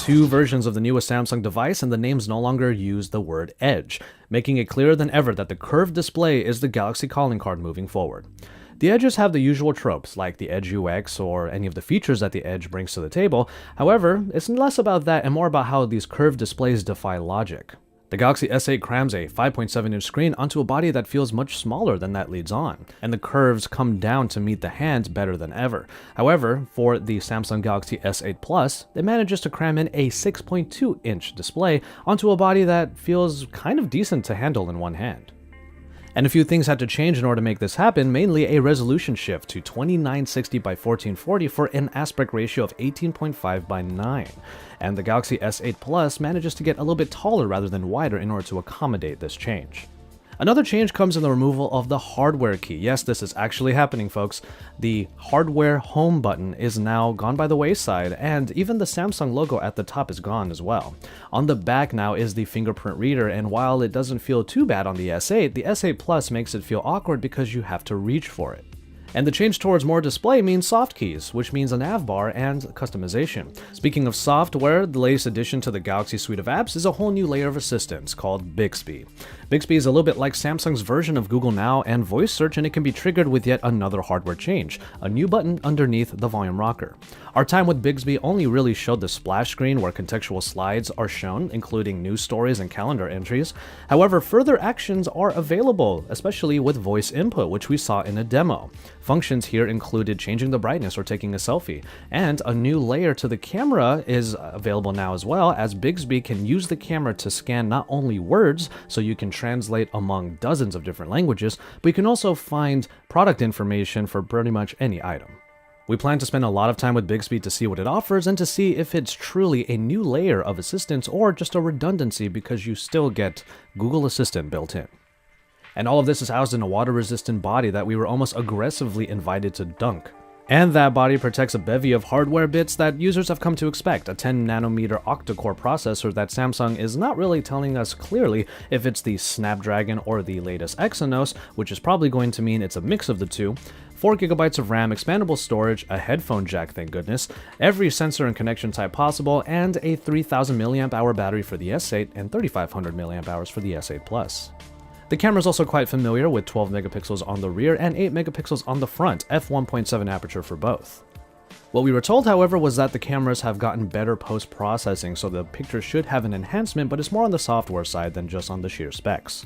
two versions of the newest Samsung device, and the names no longer use the word Edge, making it clearer than ever that the curved display is the Galaxy calling card moving forward. The Edges have the usual tropes, like the Edge UX or any of the features that the Edge brings to the table. However, it's less about that and more about how these curved displays defy logic. The Galaxy S8 crams a 5.7-inch screen onto a body that feels much smaller than that leads on, and the curves come down to meet the hand better than ever. However, for the Samsung Galaxy S8 Plus, it manages to cram in a 6.2-inch display onto a body that feels kind of decent to handle in one hand. And a few things had to change in order to make this happen, mainly a resolution shift to 2960 by 1440 for an aspect ratio of 18.5 by 9. And the Galaxy S8 Plus manages to get a little bit taller rather than wider in order to accommodate this change. Another change comes in the removal of the hardware key. Yes, this is actually happening, folks. The hardware home button is now gone by the wayside, and even the Samsung logo at the top is gone as well. On the back now is the fingerprint reader, and while it doesn't feel too bad on the S8, the S8 Plus makes it feel awkward because you have to reach for it. And the change towards more display means soft keys, which means a nav bar and customization. Speaking of software, the latest addition to the Galaxy suite of apps is a whole new layer of assistance called Bixby. Bixby is a little bit like Samsung's version of Google Now and voice search, and it can be triggered with yet another hardware change, a new button underneath the volume rocker. Our time with Bixby only really showed the splash screen where contextual slides are shown, including news stories and calendar entries. However, further actions are available, especially with voice input, which we saw in a demo. Functions here included changing the brightness or taking a selfie, and a new layer to the camera is available now as well, as Bixby can use the camera to scan not only words, so you can translate among dozens of different languages, but you can also find product information for pretty much any item. We plan to spend a lot of time with Bixby to see what it offers and to see if it's truly a new layer of assistance or just a redundancy because you still get Google Assistant built in. And all of this is housed in a water-resistant body that we were almost aggressively invited to dunk. And that body protects a bevy of hardware bits that users have come to expect, a 10nm octa-core processor that Samsung is not really telling us clearly if it's the Snapdragon or the latest Exynos, which is probably going to mean it's a mix of the two, 4GB of RAM, expandable storage, a headphone jack thank goodness, every sensor and connection type possible, and a 3000 mAh battery for the S8 and 3500 mAh for the S8 Plus. The camera is also quite familiar with 12 megapixels on the rear and 8 megapixels on the front, f1.7 aperture for both. What we were told, however, was that the cameras have gotten better post-processing, so the picture should have an enhancement, but it's more on the software side than just on the sheer specs.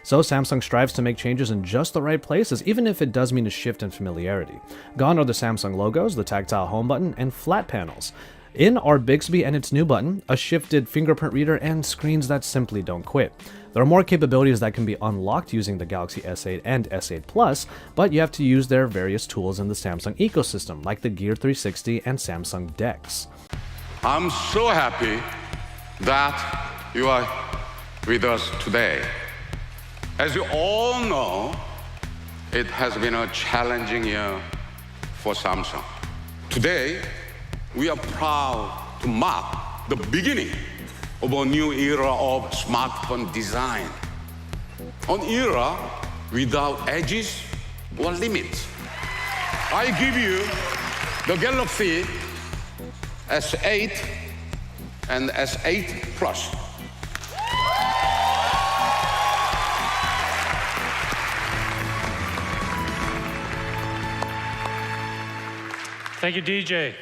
So Samsung strives to make changes in just the right places, even if it does mean a shift in familiarity. Gone are the Samsung logos, the tactile home button, and flat panels. In are Bixby and its new button, a shifted fingerprint reader, and screens that simply don't quit. There are more capabilities that can be unlocked using the Galaxy S8 and S8 Plus, but you have to use their various tools in the Samsung ecosystem, like the Gear 360 and Samsung DeX. I'm so happy that you are with us today. As you all know, it has been a challenging year for Samsung. Today, we are proud to mark the beginning of a new era of smartphone design. An era without edges or limits. I give you the Galaxy S8 and S8 Plus. Thank you, DJ.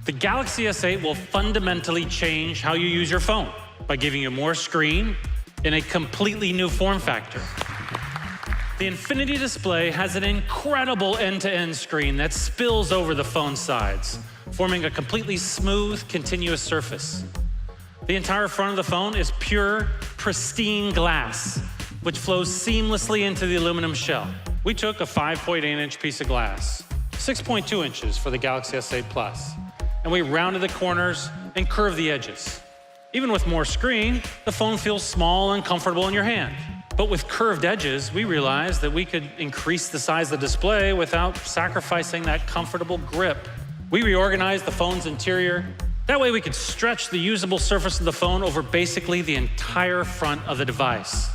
The Galaxy S8 will fundamentally change how you use your phone by giving you more screen in a completely new form factor. The Infinity display has an incredible end-to-end screen that spills over the phone sides, forming a completely smooth, continuous surface. The entire front of the phone is pure, pristine glass, which flows seamlessly into the aluminum shell. We took a 5.8-inch piece of glass, 6.2 inches for the Galaxy S8 Plus, and we rounded the corners and curved the edges. Even with more screen, the phone feels small and comfortable in your hand. But with curved edges, we realized that we could increase the size of the display without sacrificing that comfortable grip. We reorganized the phone's interior. That way we could stretch the usable surface of the phone over basically the entire front of the device.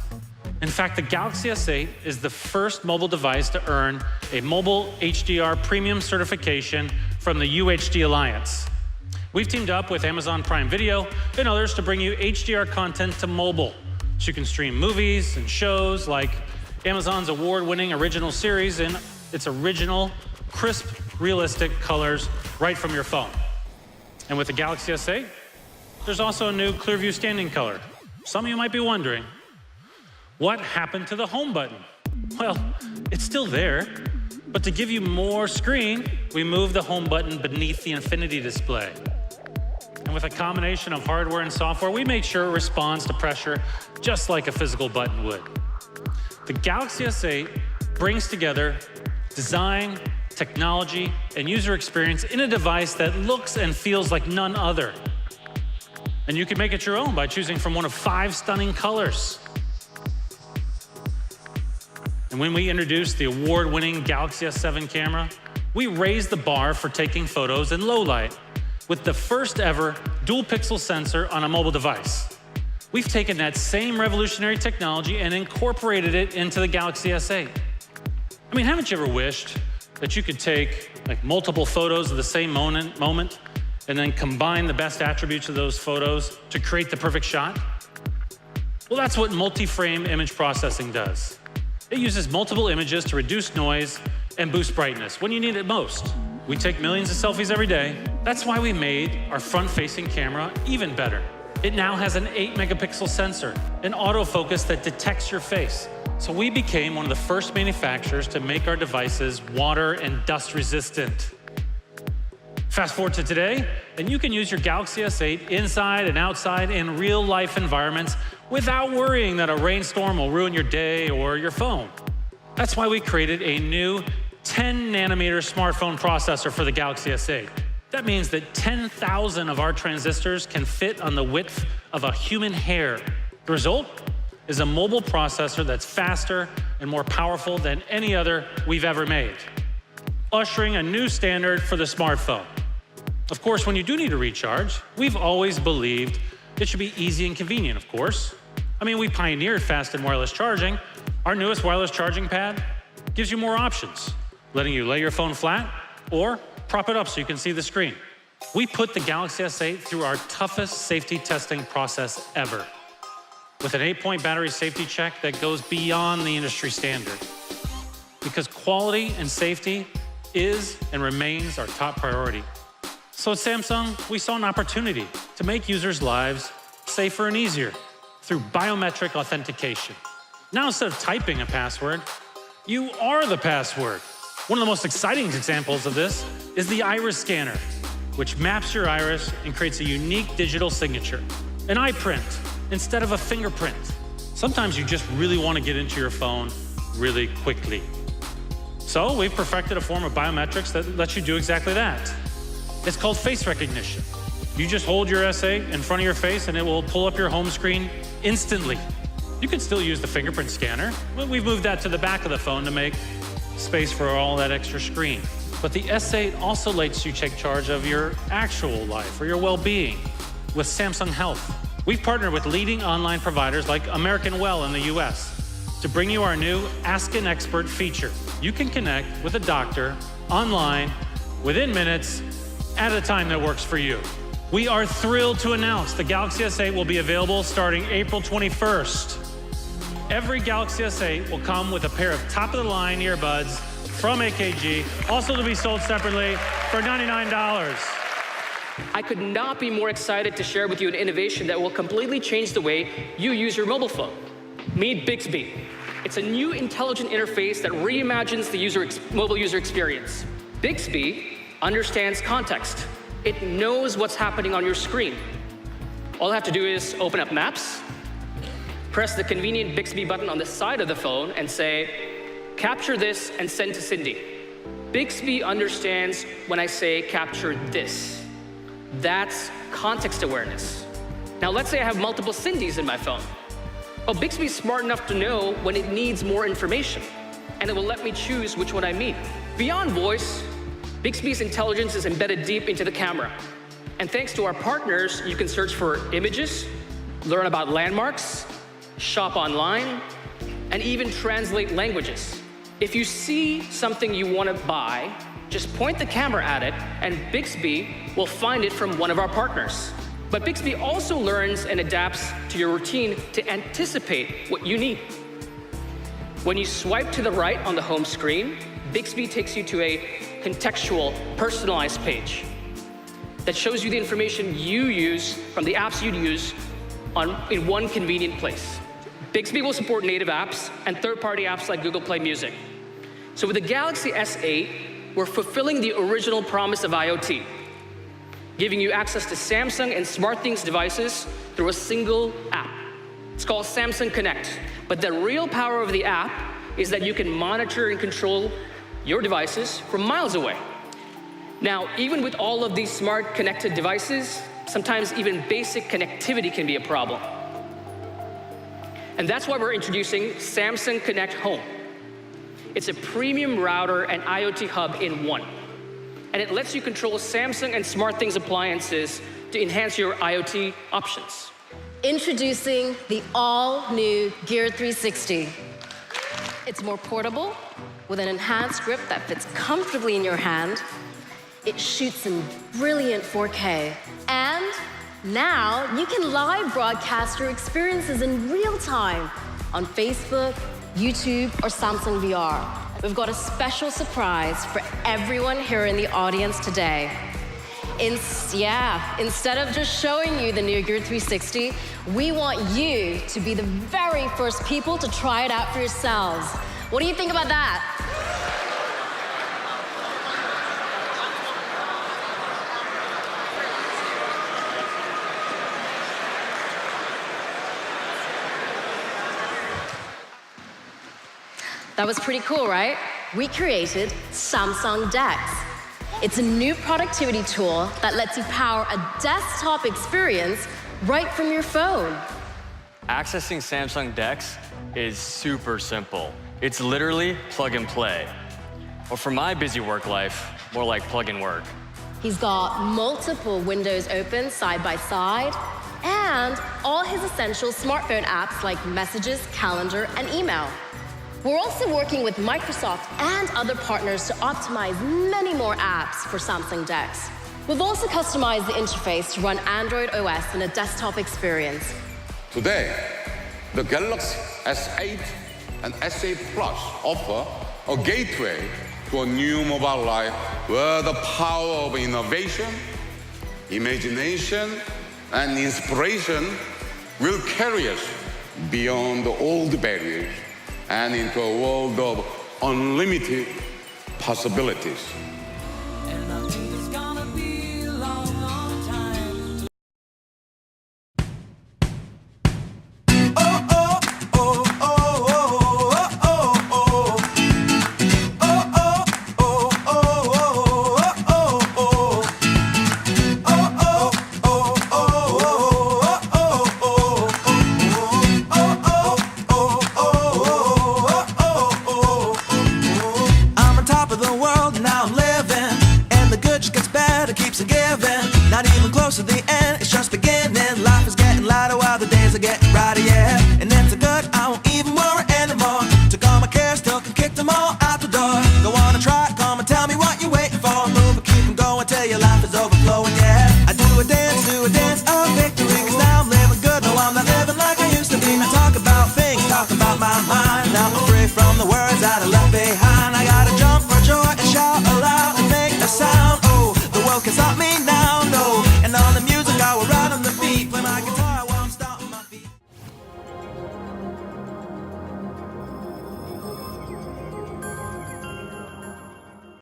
In fact, the Galaxy S8 is the first mobile device to earn a mobile HDR premium certification from the UHD Alliance. We've teamed up with Amazon Prime Video and others to bring you HDR content to mobile, so you can stream movies and shows like Amazon's award-winning original series in its original, crisp, realistic colors right from your phone. And with the Galaxy S8, there's also a new Clearview standing color. Some of you might be wondering, what happened to the home button? Well, it's still there, but to give you more screen, we moved the home button beneath the Infinity display. And with a combination of hardware and software, we made sure it responds to pressure just like a physical button would. The Galaxy S8 brings together design, technology, and user experience in a device that looks and feels like none other. And you can make it your own by choosing from one of 5 stunning colors. And when we introduced the award-winning Galaxy S7 camera, we raised the bar for taking photos in low light with the first ever dual-pixel sensor on a mobile device. We've taken that same revolutionary technology and incorporated it into the Galaxy S8. I mean, haven't you ever wished that you could take multiple photos of the same moment and then combine the best attributes of those photos to create the perfect shot? Well, that's what multi-frame image processing does. It uses multiple images to reduce noise and boost brightness when you need it most. We take millions of selfies every day. That's why we made our front-facing camera even better. It now has an 8-megapixel sensor, an autofocus that detects your face. So we became one of the first manufacturers to make our devices water and dust resistant. Fast forward to today, and you can use your Galaxy S8 inside and outside in real-life environments without worrying that a rainstorm will ruin your day or your phone. That's why we created a new 10-nanometer smartphone processor for the Galaxy S8. That means that 10,000 of our transistors can fit on the width of a human hair. The result is a mobile processor that's faster and more powerful than any other we've ever made, ushering a new standard for the smartphone. Of course, when you do need a recharge, we've always believed it should be easy and convenient, of course. I mean, we pioneered fast and wireless charging. Our newest wireless charging pad gives you more options, letting you lay your phone flat or prop it up so you can see the screen. We put the Galaxy S8 through our toughest safety testing process ever, with an 8-point battery safety check that goes beyond the industry standard. Because quality and safety is and remains our top priority. So at Samsung, we saw an opportunity to make users' lives safer and easier through biometric authentication. Now, instead of typing a password, you are the password. One of the most exciting examples of this is the iris scanner, which maps your iris and creates a unique digital signature, an eye print instead of a fingerprint. Sometimes you just really want to get into your phone really quickly. So we've perfected a form of biometrics that lets you do exactly that. It's called face recognition. You just hold your S8 in front of your face and it will pull up your home screen instantly. You can still use the fingerprint scanner, but we've moved that to the back of the phone to make space for all that extra screen. But the S8 also lets you take charge of your actual life or your well-being with Samsung Health. We've partnered with leading online providers like American Well in the US to bring you our new Ask an Expert feature. You can connect with a doctor online within minutes at a time that works for you. We are thrilled to announce the Galaxy S8 will be available starting April 21st. Every Galaxy S8 will come with a pair of top-of-the-line earbuds from AKG, also to be sold separately for $99. I could not be more excited to share with you an innovation that will completely change the way you use your mobile phone. Meet Bixby. It's a new intelligent interface that reimagines the mobile user experience. Bixby understands context. It knows what's happening on your screen. All I have to do is open up Maps, press the convenient Bixby button on the side of the phone and say, capture this and send to Cindy. Bixby understands when I say capture this. That's context awareness. Now let's say I have multiple Cindys in my phone. Well, Bixby's smart enough to know when it needs more information, and it will let me choose which one I meet. Beyond voice, Bixby's intelligence is embedded deep into the camera. And thanks to our partners, you can search for images, learn about landmarks, shop online, and even translate languages. If you see something you want to buy, just point the camera at it and Bixby will find it from one of our partners. But Bixby also learns and adapts to your routine to anticipate what you need. When you swipe to the right on the home screen, Bixby takes you to a contextual, personalized page that shows you the information you use from the apps you'd use in one convenient place. Bixby will support native apps and third-party apps like Google Play Music. So with the Galaxy S8, we're fulfilling the original promise of IoT, giving you access to Samsung and SmartThings devices through a single app. It's called Samsung Connect. But the real power of the app is that you can monitor and control your devices from miles away. Now, even with all of these smart connected devices, sometimes even basic connectivity can be a problem. And that's why we're introducing Samsung Connect Home. It's a premium router and IoT hub in one. And it lets you control Samsung and SmartThings appliances to enhance your IoT options. Introducing the all-new Gear 360. It's more portable, with an enhanced grip that fits comfortably in your hand. It shoots in brilliant 4K. And now you can live broadcast your experiences in real time on Facebook, YouTube, or Samsung VR. We've got a special surprise for everyone here in the audience today. Instead of just showing you the new Gear 360, we want you to be the very first people to try it out for yourselves. What do you think about that? That was pretty cool, right? We created Samsung DeX. It's a new productivity tool that lets you power a desktop experience right from your phone. Accessing Samsung DeX is super simple. It's literally plug and play. Or for my busy work life, more like plug and work. He's got multiple windows open side by side, and all his essential smartphone apps like Messages, Calendar, and Email. We're also working with Microsoft and other partners to optimize many more apps for Samsung DeX. We've also customized the interface to run Android OS in a desktop experience. Today, the Galaxy S8 and S8 Plus offer a gateway to a new mobile life where the power of innovation, imagination, and inspiration will carry us beyond the old barriers and into a world of unlimited possibilities. Not even close to the end.